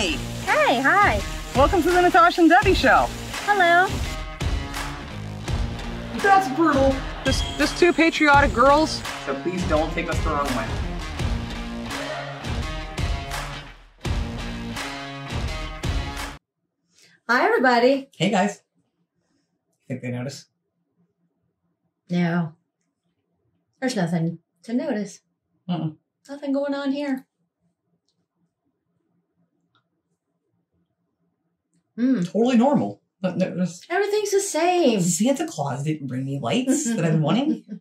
Hey! Hey, hi. Welcome to the Natasha Debbie Show. Hello. That's brutal. Just two patriotic girls. So please don't take us the wrong way. Hi, everybody. Hey guys. Think they notice? No. There's nothing to notice. Nothing going on here. Totally normal. Everything's the same. Santa Claus didn't bring me lights that I've been wanting.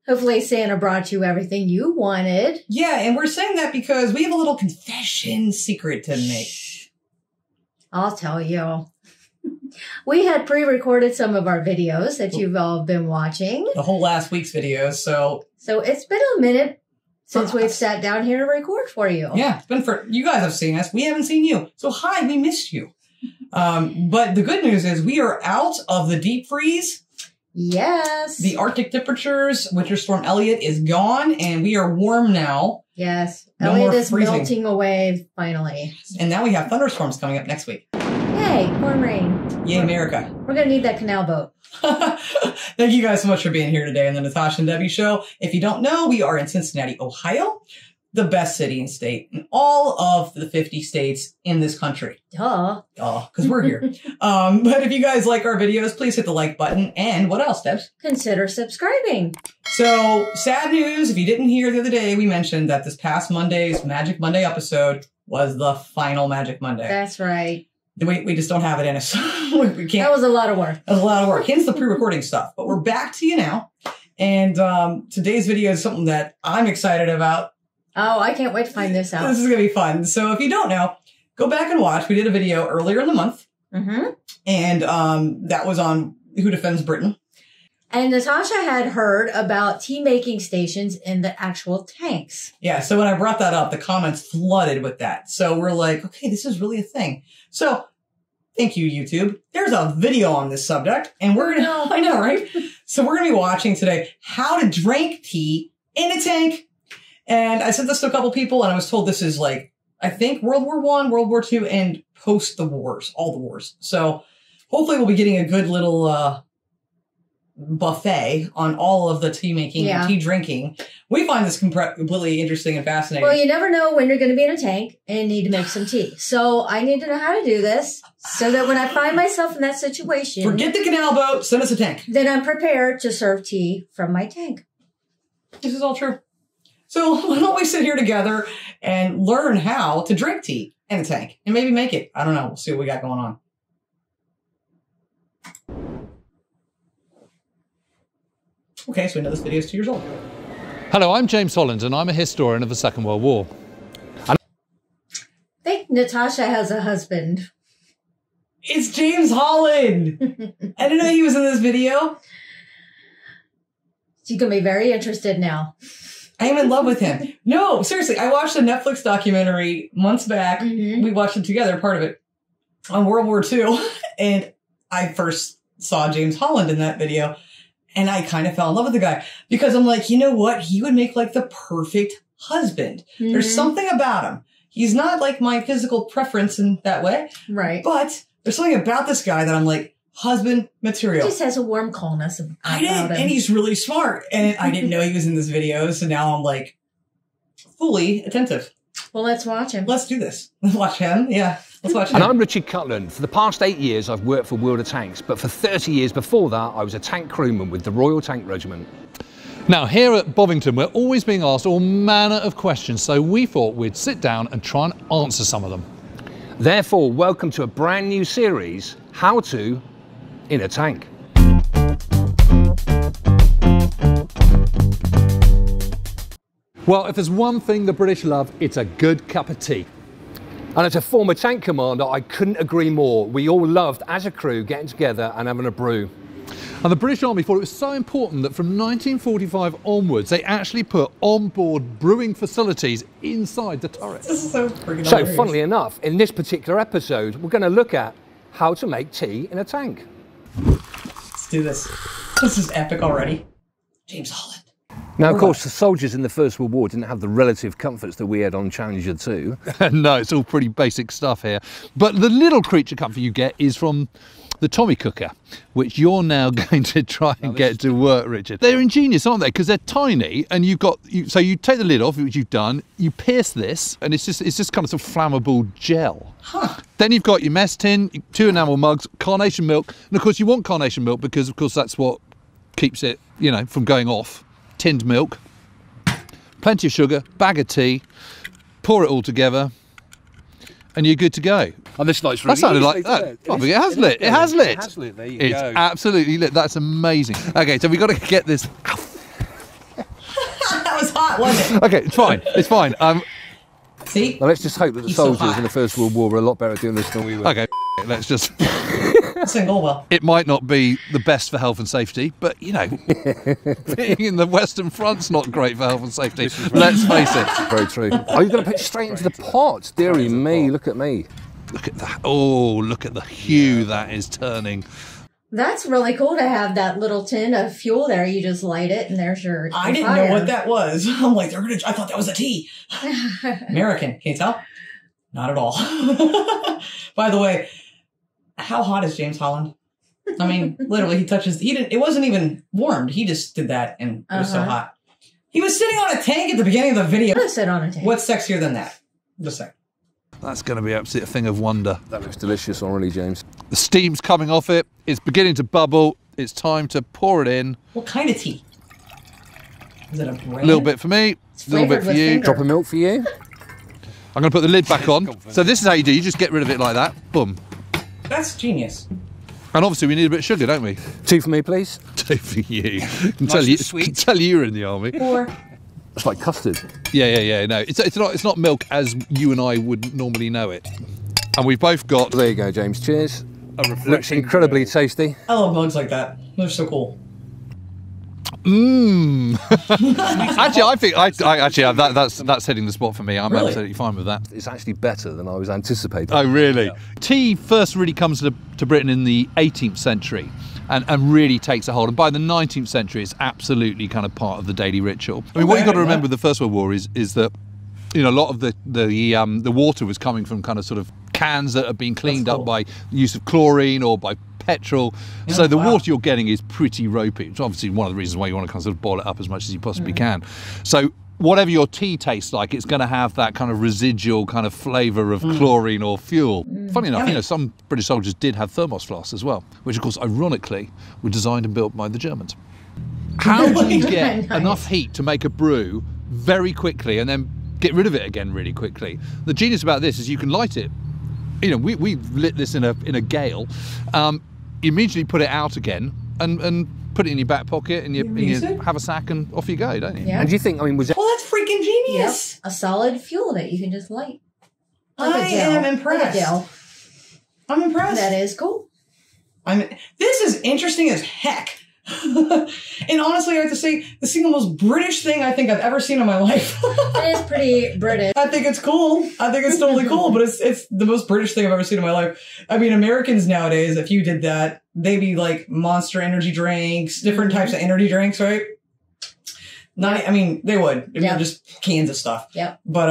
Hopefully Santa brought you everything you wanted. Yeah, and we're saying that because we have a little confession secret to make. I'll tell you. We had pre-recorded some of our videos that you've all been watching. The whole last week's videos, so it's been a minute since we've sat down here to record for you. Yeah, it's been for you guys have seen us. We haven't seen you. So hi, we missed you. But the good news is we are out of the deep freeze. Yes. The Arctic temperatures, Winter Storm Elliott is gone, and we are warm now. Yes. No Elliott more is freezing. melting away, finally. And now we have thunderstorms coming up next week. Yay, warm rain. Yay, America. We're going to need that canal boat. Thank you guys so much for being here today on the Natasha Debbie Show. If you don't know, we are in Cincinnati, Ohio, the best city and state in all of the 50 states in this country. Duh. Because we're here. But if you guys like our videos, please hit the like button. And what else, Debs? Consider subscribing. So, sad news. If you didn't hear the other day, we mentioned that this past Monday's Magic Monday episode was the final Magic Monday. That's right. We just don't have it in us. We can't. That was a lot of work. That was a lot of work. Hence the pre-recording stuff. But we're back to you now. And today's video is something that I'm excited about. Oh, I can't wait to find this out. This is going to be fun. So if you don't know, go back and watch. We did a video earlier in the month. And that was on Who Defends Britain. And Natasha had heard about tea making stations in the actual tanks. Yeah, so when I brought that up, the comments flooded with that. So we're like, okay, this is really a thing. So thank you, YouTube. There's a video on this subject, and we're going to, I know, right? So we're going to be watching today how to drink tea in a tank. And I sent this to a couple people, and I was told this is like, I think World War I, World War II, and post the wars, all the wars. So hopefully we'll be getting a good little buffet on all of the tea making and tea drinking. We find this completely interesting and fascinating. Well, you never know when you're going to be in a tank and need to make some tea. So I need to know how to do this so that when I find myself in that situation, forget the canal boat, send us a tank. Then I'm prepared to serve tea from my tank. This is all true. So why don't we sit here together and learn how to drink tea in a tank and maybe make it. I don't know. We'll see what we got going on. Okay, so we know this video is 2 years old. Hello, I'm James Holland, and I'm a historian of the Second World War. I think Natasha has a husband. It's James Holland! I didn't know he was in this video. She's going to be very interested now. I am in love with him. No, seriously, I watched a Netflix documentary months back. We watched it together, part of it, on World War II. And I first saw James Holland in that video. And I kind of fell in love with the guy because I'm like, you know what? He would make like the perfect husband. There's something about him. He's not like my physical preference in that way. Right. But there's something about this guy that I'm like, husband material. He just has a warm coolness about him. And he's really smart. And I didn't know he was in this video. So now I'm like fully attentive. Well, let's watch him. Let's do this. Let's watch him. Yeah. Let's watch him. And I'm Richard Cutland. For the past 8 years, I've worked for World of Tanks, but for 30 years before that, I was a tank crewman with the Royal Tank Regiment. Now, here at Bovington, we're always being asked all manner of questions, so we thought we'd sit down and try and answer some of them. Therefore, welcome to a brand new series, How to in a Tank. Well, if there's one thing the British love, it's a good cup of tea. And as a former tank commander, I couldn't agree more. We all loved, as a crew, getting together and having a brew. And the British Army thought it was so important that from 1945 onwards, they actually put on-board brewing facilities inside the turrets. This is so freaking So, hilarious. funnily enough, in this particular episode, we're going to look at how to make tea in a tank. Let's do this. This is epic already. James Holland. Now, of course, the soldiers in the First World War didn't have the relative comforts that we had on Challenger 2. No, it's all pretty basic stuff here. But the little creature comfort you get is from the Tommy cooker, which you're now going to try and get to work, Richard. They're ingenious, aren't they? Because they're tiny, and so you take the lid off, which you've done, you pierce this, and it's just kind of sort of flammable gel. Huh. Then you've got your mess tin, 2 enamel mugs, carnation milk, and of course you want carnation milk because of course that's what keeps it, you know, from going off. Tinned milk, plenty of sugar, bag of tea, pour it all together, and you're good to go. And this light's really That sounded easy, like that. it? Oh, it has lit. It has lit. It has lit. There you It's go. absolutely lit. That's amazing. Okay, so we've got to get this. That was hot, wasn't it? Okay, it's fine. It's fine. See? Well, let's just hope that the He's so soldiers hot. in the First World War were a lot better at doing this than we were. Okay, let's just. Single well. It might not be the best for health and safety, but you know, being in the Western Front's not great for health and safety. Let's face it. Very true. Are you going to put it straight into the pot? Dearie me, look at me. Look at that. Oh, look at the hue that is turning. That's really cool to have that little tin of fuel there. You just light it and there's your I didn't fire. know what that was. I'm like, I thought that was a tea. American, can you tell? Not at all. By the way, how hot is James Holland? I mean, literally, it wasn't even warmed. He just did that and it was so hot. He was sitting on a tank at the beginning of the video. I'm gonna sit on a tank. What's sexier than that? Just saying. That's going to be absolutely a thing of wonder. That looks delicious already, James. The steam's coming off it. It's beginning to bubble. It's time to pour it in. What kind of tea? Is it a brand? A little bit for me, a little bit flavored for with you. finger. Drop of milk for you. I'm going to put the lid back on. So this is how you do. You just get rid of it like that. Boom. That's genius. And obviously we need a bit of sugar, don't we? 2 for me, please. 2 for you. Can Nice tell you, and sweet. can tell you were in the army. Or It's like custard. Yeah. No, it's not milk as you and I would normally know it. And we've both got There you go, James. Cheers. a refreshing. Looks incredibly tasty. I love mugs like that. They're so cool. Mmm. Actually, I think that's hitting the spot for me. I'm Really? absolutely fine with that. It's actually better than I was anticipating. Oh, really? Tea first really comes to Britain in the 18th century and really takes a hold. And by the 19th century, it's absolutely kind of part of the daily ritual. I mean, what you've got to remember with the First World War is that, you know, a lot of the water was coming from kind of sort of cans that have been cleaned That's up cool. by use of chlorine or by petrol. Yeah, So the wow. water you're getting is pretty ropey. It's obviously one of the reasons why you want to kind of sort of boil it up as much as you possibly can. So whatever your tea tastes like, it's going to have that kind of residual kind of flavour of chlorine or fuel. Funny enough, you know, some British soldiers did have thermos flasks as well, which of course, ironically, were designed and built by the Germans. How do you get Nice. enough heat to make a brew very quickly and then get rid of it again really quickly? The genius about this is you can light it. You know, we lit this in a gale. You immediately put it out again and put it in your back pocket and you use it? have a sack and off you go, don't you? Yeah. And do you think, I mean, was it Well, that's freaking Yep. genius. A solid fuel that you can just light. I am impressed. Like a gel. I'm impressed. That is cool. This is interesting as heck. And honestly, I have to say, this is the most British thing I think I've ever seen in my life. It is pretty British. I think it's cool. I think it's totally cool, but it's the most British thing I've ever seen in my life. I mean, Americans nowadays, if you did that, they'd be like Monster energy drinks, different types of energy drinks, right? I mean, they would. They'd be Yep. just cans of stuff. Yep. But,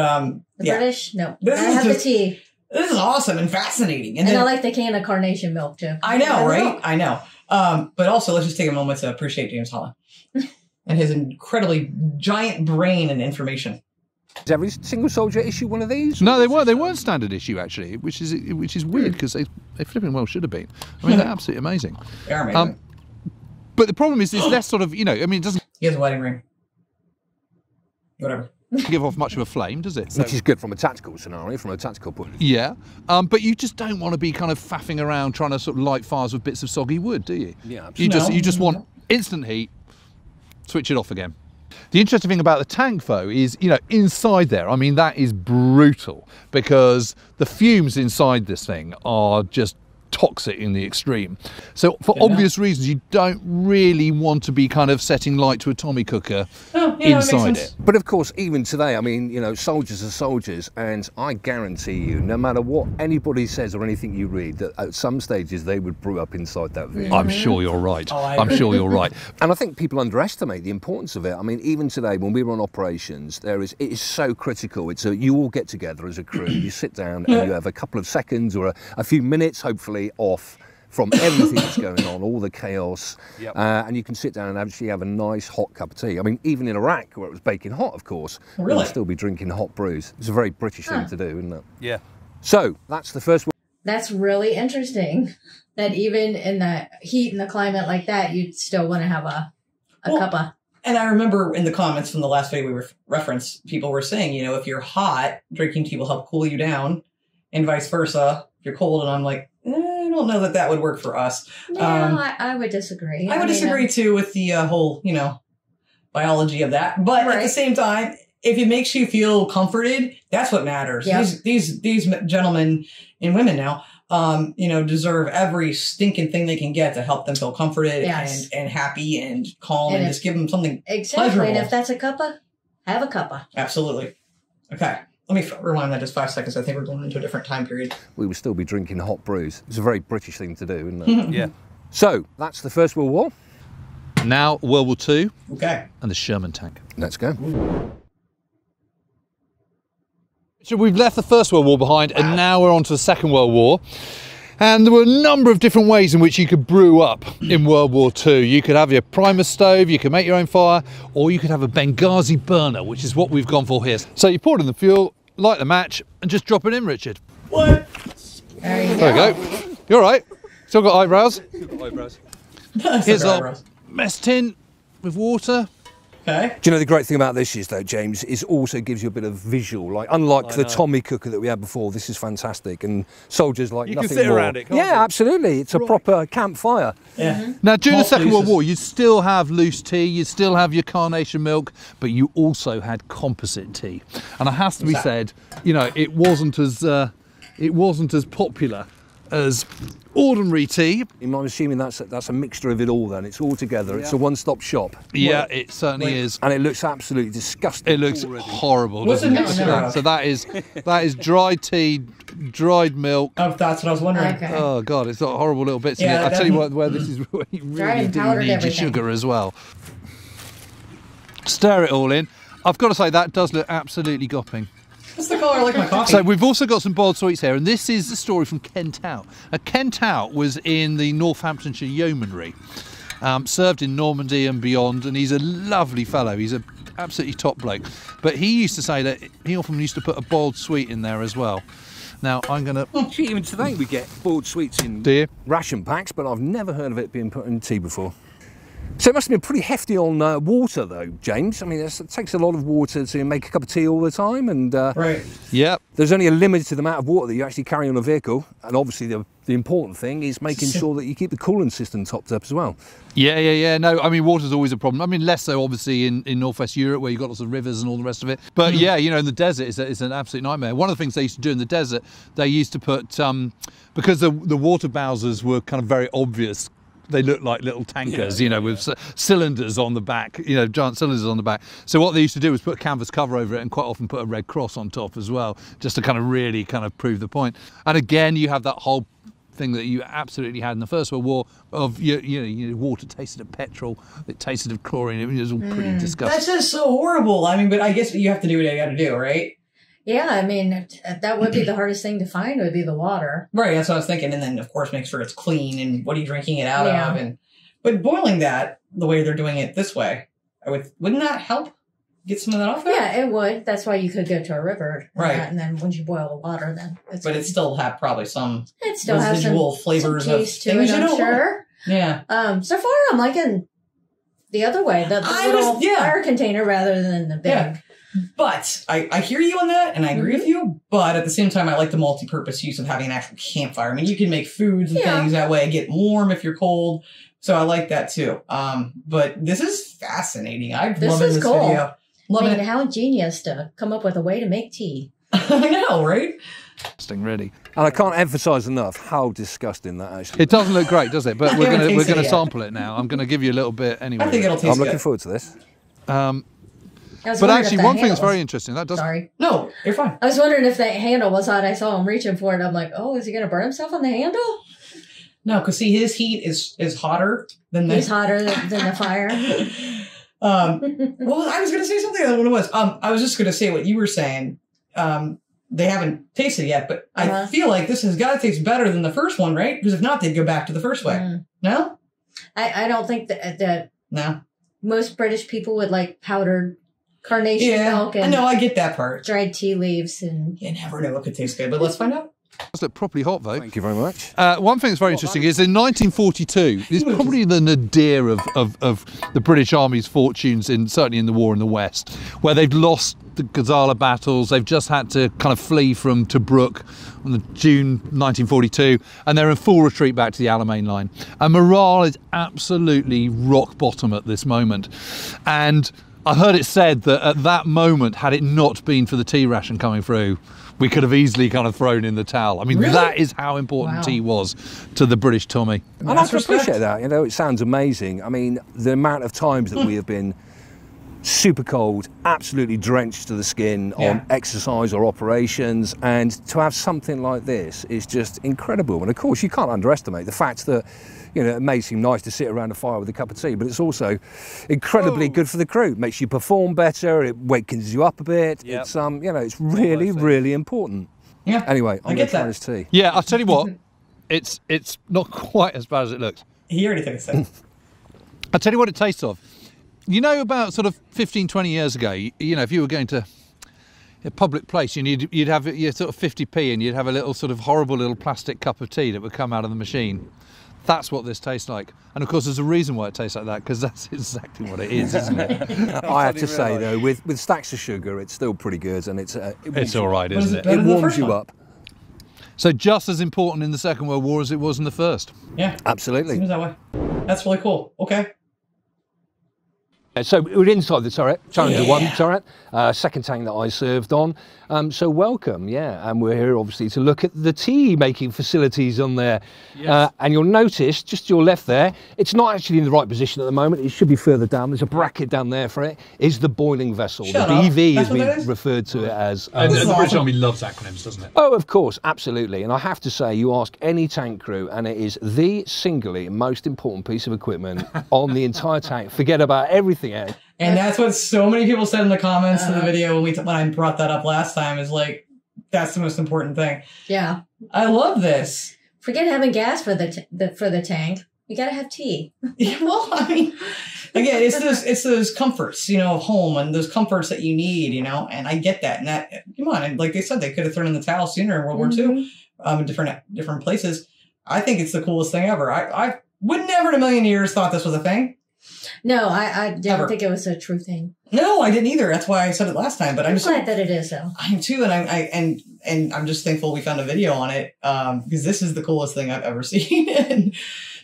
The yeah. British, no. This I is have just- the tea. This is awesome and fascinating. And then, I like the can of carnation milk too. I know, right? Milk. I know. But also, let's just take a moment to appreciate James Holland and his incredibly giant brain and information. Does every single soldier issue one of these? No, they weren't standard issue actually, which is weird because they flipping well should have been. I mean, they're absolutely amazing. They're amazing. But the problem is, there's less sort of, you know, I mean, it doesn't He has a wedding ring. Whatever. give off much of a flame, does it? Which is good from a tactical scenario, from a tactical point of view. Yeah, but you just don't want to be kind of faffing around trying to sort of light fires with bits of soggy wood, do you? Yeah, absolutely. You just want instant heat. Switch it off again. The interesting thing about the tank, though, is, you know, inside there, I mean, that is brutal because the fumes inside this thing are just toxic in the extreme. So for obvious reasons, you don't really want to be kind of setting light to a Tommy cooker inside it. But of course, even today, I mean, you know, soldiers are soldiers, and I guarantee you, no matter what anybody says or anything you read, that at some stages they would brew up inside that vehicle. I'm sure you're right. I'm sure you're right. And I think people underestimate the importance of it. I mean, even today, when we were on operations, it is so critical. It's you all get together as a crew, you sit down and you have a couple of seconds or a few minutes, hopefully, off from everything that's going on, all the chaos, and you can sit down and actually have a nice hot cup of tea. I mean, even in Iraq, where it was baking hot, of course, we'll still be drinking hot brews. It's a very British thing to do, isn't it? Yeah. So that's the first one. That's really interesting. That even in the heat and the climate like that, you'd still want to have a cuppa. And I remember in the comments from the last video we referenced, people were saying, you know, if you're hot, drinking tea will help cool you down, and vice versa. If you're cold, and I'm like, I don't know that would work for us. Yeah, I would disagree. I would disagree too with the whole, you know, biology of that. But at the same time, if it makes you feel comforted, that's what matters. Yep. These gentlemen and women now, you know, deserve every stinking thing they can get to help them feel comforted and happy and calm, and just give them something pleasurable. And if that's a cuppa, have a cuppa. Absolutely. Okay. Let me rewind that just 5 seconds. I think we're going into a different time period. We would still be drinking hot brews. It's a very British thing to do, isn't it? Yeah. So that's the First World War. Now World War II. Okay. And the Sherman tank. Let's go. So we've left the First World War behind, and now we're on to the Second World War. And there were a number of different ways in which you could brew up in World War II. You could have your primus stove, you could make your own fire, or you could have a Benghazi burner, which is what we've gone for here. So you pour it in the fuel, light the match, and just drop it in, Richard. What? There we go. You're all right. Still got eyebrows? Still got eyebrows. Here's our mess tin with water. Okay. Do you know the great thing about this is, though, James, is also gives you a bit of visual. Like, unlike the Tommy cooker that we had before, this is fantastic, and soldiers like nothing more. You can sit around it, can't you? Yeah, absolutely. It's a proper campfire. Yeah. Now, during the Second World War, you still have loose tea, you still have your carnation milk, but you also had composite tea. And it has to be said, you know, it wasn't as popular as ordinary tea. I'm assuming that's a mixture of it all then. It's all together. Yeah. It's a one-stop shop. Yeah, it certainly is. And it looks absolutely disgusting. It looks horrible, What's doesn't it? No. So that is dried tea, dried milk. Oh, that's what I was wondering. Okay. Oh God, it's got horrible little bits in it. I tell you what, where this is where you really do need your sugar as well. Stir it all in. I've got to say, that does look absolutely gopping. That's the colour I like my coffee. So we've also got some boiled sweets here, and this is the story from Ken Tout. Ken Tout was in the Northamptonshire Yeomanry, served in Normandy and beyond, and he's a lovely fellow. He's an absolutely top bloke. But he used to say that he often used to put a boiled sweet in there as well. Now I'm going to... Actually, even today we get boiled sweets in ration packs, but I've never heard of it being put in tea before. So it must have been pretty hefty on water, though, James. I mean, it takes a lot of water to make a cup of tea all the time, and there's only a limited amount of water that you actually carry on a vehicle. And obviously, the important thing is making sure that you keep the cooling system topped up as well. Yeah. No, I mean, water's always a problem. I mean, less so obviously in Northwest Europe, where you've got lots of rivers and all the rest of it. But yeah, you know, in the desert, it's an absolute nightmare. One of the things they used to do in the desert, they used to put because the water bowsers were kind of very obvious. They look like little tankers, you know, with cylinders on the back, you know, giant cylinders on the back. So what they used to do was put a canvas cover over it, and quite often put a red cross on top as well, just to kind of really kind of prove the point. And again, you have that whole thing that you absolutely had in the First World War of, you know, water tasted of petrol, it tasted of chlorine. It was all pretty disgusting. That's just so horrible. I mean, but I guess you have to do what you got to do, right? Yeah, I mean, that would be the hardest thing to find, would be the water. Right, that's what I was thinking. And then, of course, make sure it's clean, and what are you drinking it out of? But boiling that the way they're doing it this way, wouldn't that help get some of that off there? Yeah, it would. That's why you could go to a river. And then once you boil the water, then it's... But it still have probably some residual has flavors some taste of to things it, I'm sure. Yeah. So far, I'm liking the other way, the little fire container rather than the big... Yeah. But I hear you on that, and I agree with you, but at the same time, I like the multi-purpose use of having an actual campfire. I mean, you can make foods and things that way, get warm if you're cold, so I like that too. But this is fascinating. I'm loving this video. I mean, how ingenious to come up with a way to make tea. I know, right? Disgusting, really. And I can't emphasise enough how disgusting that actually. It doesn't look great, does it? But we're haven't gonna tasted it yet. sample it now. I'm gonna give you a little bit anyway. I think it'll taste I'm looking good. forward to this. But actually, one thing that's very interesting. That does. Sorry. No, you're fine. I was wondering if the handle was hot. I saw him reaching for it. I'm like, oh, is he going to burn himself on the handle? No, because see, his heat is hotter than this. He's hotter than the fire. Well, I was going to say something. I don't know what it was. I was just going to say what you were saying. They haven't tasted yet, but I feel like this has got to taste better than the first one, right? Because if not, they'd go back to the first way. No? I don't think that No. most British people would like powdered carnation milk and no, I get that part. dried tea leaves. And You never know what could taste good, but let's find out. Does look properly hot though. Thank you very much. One thing that's very interesting is in 1942, it's probably the nadir of the British Army's fortunes, certainly in the war in the West, where they've lost the Gazala battles. They've just had to kind of flee from Tobruk on June 1942, and they're in full retreat back to the Alamein line. And morale is absolutely rock bottom at this moment. And I heard it said that at that moment, had it not been for the tea ration coming through, we could have easily kind of thrown in the towel. I mean, Really? that is how important tea was to the British Tommy. And I can appreciate that. You know, it sounds amazing. I mean, the amount of times that we have been super cold, absolutely drenched to the skin on exercise or operations, and to have something like this is just incredible. And of course, you can't underestimate the fact that, you know, it may seem nice to sit around a fire with a cup of tea, but it's also incredibly good for the crew. It makes you perform better. It wakens you up a bit. Yep. It's you know, it's really, really important. Yeah. Anyway, I'm I going get to try that. this tea. Yeah, I'll tell you what, it's not quite as bad as it looks. He already took a sip. I'll tell you what it tastes of. You know, about sort of 15, 20 years ago, you know, if you were going to a public place and you'd have your sort of 50p and you'd have a little sort of horrible little plastic cup of tea that would come out of the machine. That's what this tastes like. And of course, there's a reason why it tastes like that, because that's exactly what it is, isn't it? I have to say, though, with stacks of sugar, it's still pretty good, and it's It's all right, isn't it? better It than the warms first you one? up. So just as important in the Second World War as it was in the First. Yeah. Absolutely. Seems that way. That's really cool. Okay. So we're inside the turret, Challenger 1 turret, second tank that I served on. So welcome, and we're here obviously to look at the tea making facilities on there. Yes. And you'll notice, just to your left there, it's not actually in the right position at the moment, it should be further down. There's a bracket down there for it, is the boiling vessel. Shut the up. BV That's has what that been is? referred to it as. And This is the British awesome. Army loves acronyms, doesn't it? Oh, of course, absolutely. And I have to say, you ask any tank crew, and it is the singly most important piece of equipment on the entire tank. Forget about everything else. And that's what so many people said in the comments to the video when I brought that up last time, is like, that's the most important thing. yeah, I love this. forget having gas for the tank. You got to have tea. Yeah, well, I mean, again, it's those comforts, you know, of home and those comforts that you need, you know, and I get that. And that, come on, and like they said, they could have thrown in the towel sooner in World War II, in different places. I think it's the coolest thing ever. I would never in a million years thought this was a thing. No, I didn't Ever. think it was a true thing. No, I didn't either. That's why I said it last time. But I'm I'm just glad that it is, though. I am too, and I'm just thankful we found a video on it, because this is the coolest thing I've ever seen. And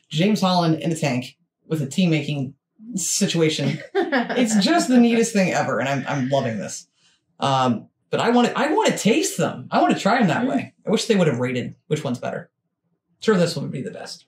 James Holland in a tank with a tea making situation. It's just the neatest thing ever, and I'm loving this. But I want to taste them. I want to try them that way. I wish they would have rated which one's better. Sure, this one would be the best.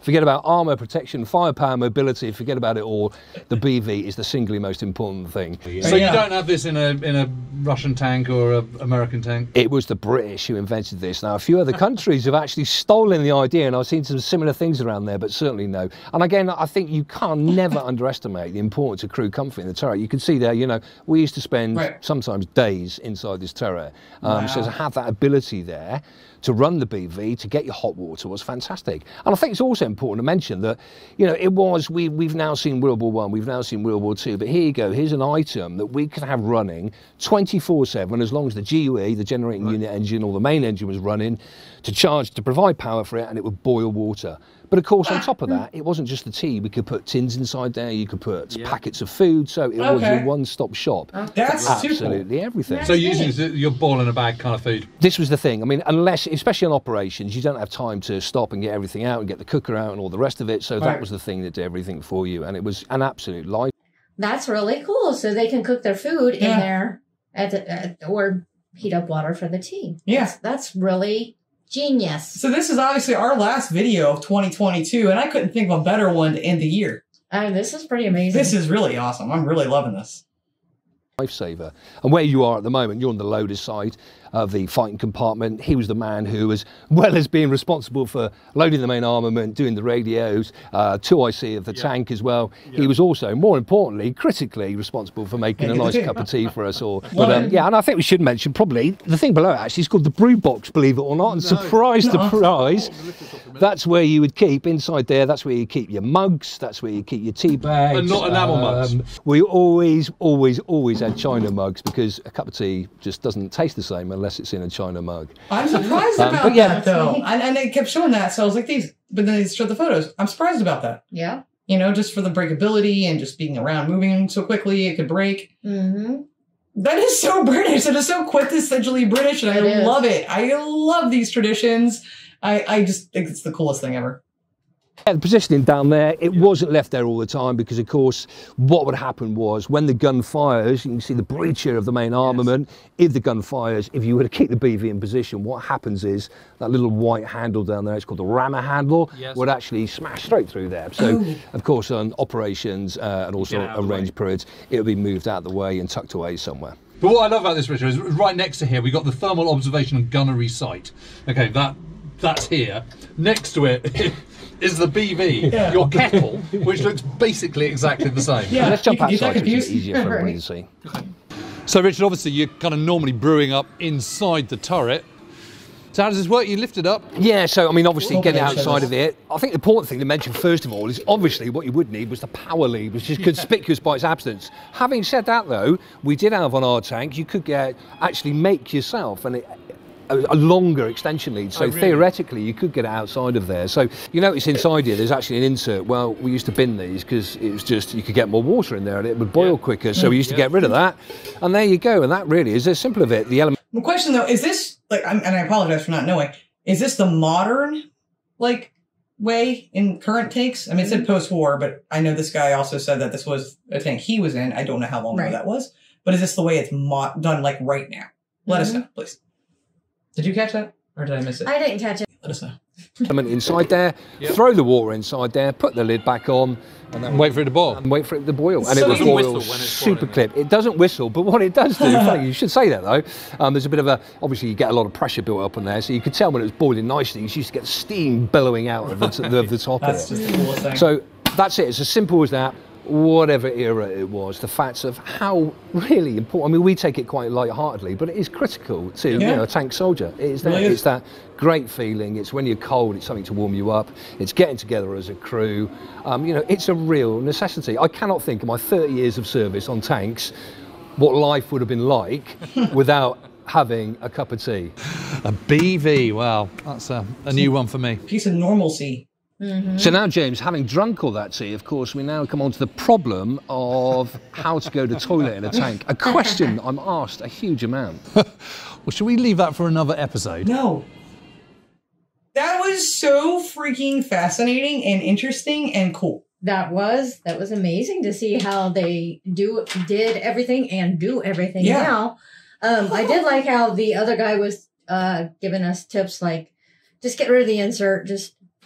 Forget about armour, protection, firepower, mobility, forget about it all. The BV is the singly most important thing. So Yeah. you don't have this in a Russian tank or an American tank? It was the British who invented this. Now, a few other countries have actually stolen the idea, and I've seen some similar things around there, but certainly no. And again, I think you can't never underestimate the importance of crew comfort in the turret. You can see there, you know, we used to spend sometimes days inside this turret. So to have that ability there to run the BV, to get your hot water was fantastic. And I think it's also important to mention that, you know, it was, we've now seen World War I, we've now seen World War II, but here you go, here's an item that we could have running 24/7 as long as the GUE, the generating unit engine, or the main engine was running to charge, to provide power for it, and it would boil water. But of course, on top of that, it wasn't just the tea. We could put tins inside there, you could put packets of food, so it was a one-stop shop. That's for super cool. absolutely everything. So using your ball in a bag kind of food? This was the thing. I mean, unless, especially on operations, you don't have time to stop and get everything out and get the cooker out and all the rest of it. So that was the thing that did everything for you. And it was an absolute life. That's really cool. So they can cook their food in there or heat up water for the tea. Yeah. That's really genius. So this is obviously our last video of 2022, and I couldn't think of a better one to end the year. This is pretty amazing. This is really awesome. I'm really loving this. Lifesaver. And where you are at the moment, you're on the loader side of the fighting compartment. He was the man who, as well as being responsible for loading the main armament, doing the radios, 2IC of the tank as well, he was also, more importantly, critically responsible for making a nice cup of tea for us all. But yeah, and I think we should mention probably the thing below it actually is called the brew box, believe it or not, and surprise, that's where you would keep, inside there, that's where you keep your mugs, that's where you keep your tea bags. And not enamel mugs. We always had China mugs because a cup of tea just doesn't taste the same unless it's in a China mug. I'm surprised about that, though. And they kept showing that, so I was like, these, but then they showed the photos. I'm surprised about that. Yeah. You know, just for the breakability and just being around, moving so quickly, it could break. Mm-hmm. That is so British. It is so quintessentially British, and I love it. I love these traditions. I just think it's the coolest thing ever. Yeah, the positioning down there, it wasn't left there all the time because, of course, what would happen was when the gun fires, you can see the breacher of the main armament. If the gun fires, if you were to keep the BV in position, what happens is that little white handle down there, it's called the rammer handle, would actually smash straight through there. So, of course, on operations and also on range periods, it would be moved out of the way and tucked away somewhere. But what I love about this, Richard, is right next to here, we've got the thermal observation and gunnery site. Okay, that's here. Next to it is the BV, your kettle, which looks basically exactly the same. Yeah, let's jump outside so it's easier for everybody to see. So, Richard, obviously you're kind of normally brewing up inside the turret. So how does this work? You lift it up? Yeah, so I mean, obviously getting outside of it. I think the important thing to mention first of all is obviously what you would need was the power lead, which is conspicuous by its absence. Having said that though, we did have on our tank, you could actually make yourself a longer extension lead, so theoretically you could get it outside of there. So you notice inside here there's actually an insert. Well, we used to bin these because it was just, you could get more water in there and it would boil quicker, so we used to get rid of that, and there you go. And that really is as simple of it. The element. The question though, is this, like, and I apologize for not knowing, is this the modern, like, way in current tanks? I mean, it said post-war, but I know this guy also said that this was a tank he was in. I don't know how long ago that was, but is this the way it's done, like, right now? Let us know, please. Did you catch that? Or did I miss it? I didn't catch it. Let us know. Element inside there, throw the water inside there, put the lid back on, and then wait for it to boil. And wait for it to boil. And it will boil super clip. It doesn't whistle, but what it does do, funny, you should say that though, there's a bit of a, obviously you get a lot of pressure built up on there, so you could tell when it was boiling nicely, you used to get steam billowing out of the top of it. That's just the coolest thing. So that's it, it's as simple as that. Whatever era it was, the facts of how really important. I mean, we take it quite lightheartedly, but it is critical to you know, a tank soldier. It is that. Really it's that great feeling. It's when you're cold. It's something to warm you up. It's getting together as a crew. You know, it's a real necessity. I cannot think of my 30 years of service on tanks what life would have been like without having a cup of tea. A BV. Wow, that's a new one for me. Piece of normalcy. So now, James, having drunk all that tea, of course, we now come on to the problem of how to go to the toilet in a tank. A question I'm asked a huge amount. Well, should we leave that for another episode? No. That was so freaking fascinating and interesting and cool. That was amazing to see how they did everything and do everything now. I did like how the other guy was giving us tips like, just get rid of the insert,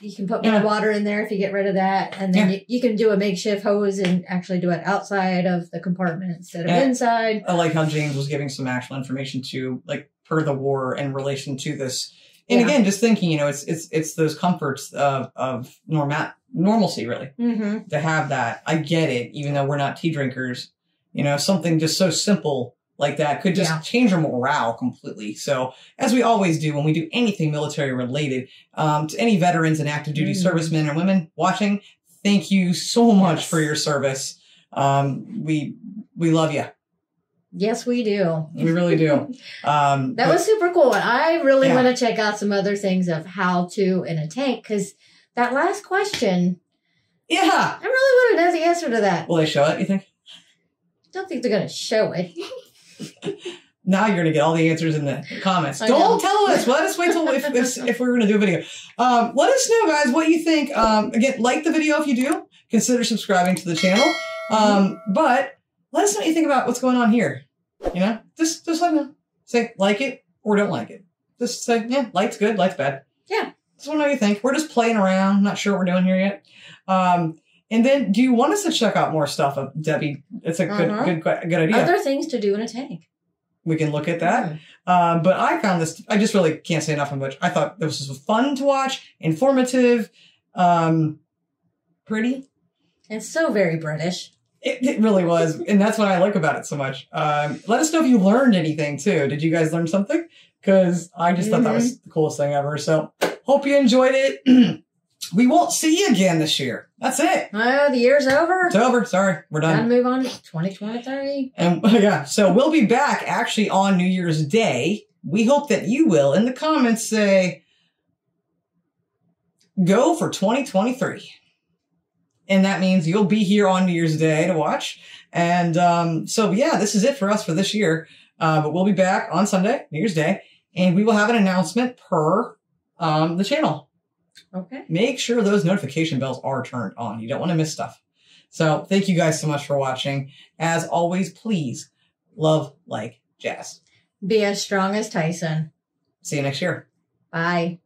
you can put more water in there if you get rid of that. And then you can do a makeshift hose and actually do it outside of the compartment instead of inside. I like how James was giving some actual information to, like, per the war in relation to this. And again, just thinking, you know, it's those comforts of normalcy, really. To have that. I get it, even though we're not tea drinkers. You know, something just so simple like that could just change our morale completely. So, as we always do when we do anything military related, to any veterans and active duty servicemen and women watching, thank you so much for your service. We love you. Yes, we do. We really do. That was super cool. And I really want to check out some other things of how to in a tank, because that last question, I really want to know the answer to that. Will they show it, you think? Don't think they're going to show it. Now you're going to get all the answers in the comments. Don't tell us. Let us wait till if we're going to do a video. Let us know, guys, what you think. Again, like the video if you do. Consider subscribing to the channel. But let us know what you think about what's going on here. You know, just let me know. Say like it or don't like it. Just say, yeah, light's good, light's bad. Yeah. Just want to know what you think. We're just playing around. Not sure what we're doing here yet. And then, do you want us to check out more stuff of Debbie? It's a good idea. Other things to do in a tank. We can look at that. But I found this, I just really can't say enough of much. I thought this was fun to watch, informative, pretty. It's so very British. It really was. And that's what I like about it so much. Let us know if you learned anything too. Did you guys learn something? Because I just thought that was the coolest thing ever. So hope you enjoyed it. We won't see you again this year. That's it. Oh, the year's over. It's over. Sorry. We're done. Gotta move on to 2023. And yeah, so we'll be back actually on New Year's Day. We hope that you will. In the comments, say, go for 2023. And that means you'll be here on New Year's Day to watch. And so, yeah, this is it for us for this year. But we'll be back on Sunday, New Year's Day, and we will have an announcement per the channel. Okay. Make sure those notification bells are turned on. You don't want to miss stuff. So thank you guys so much for watching. As always, please love like jazz. Be as strong as Tyson. See you next year. Bye.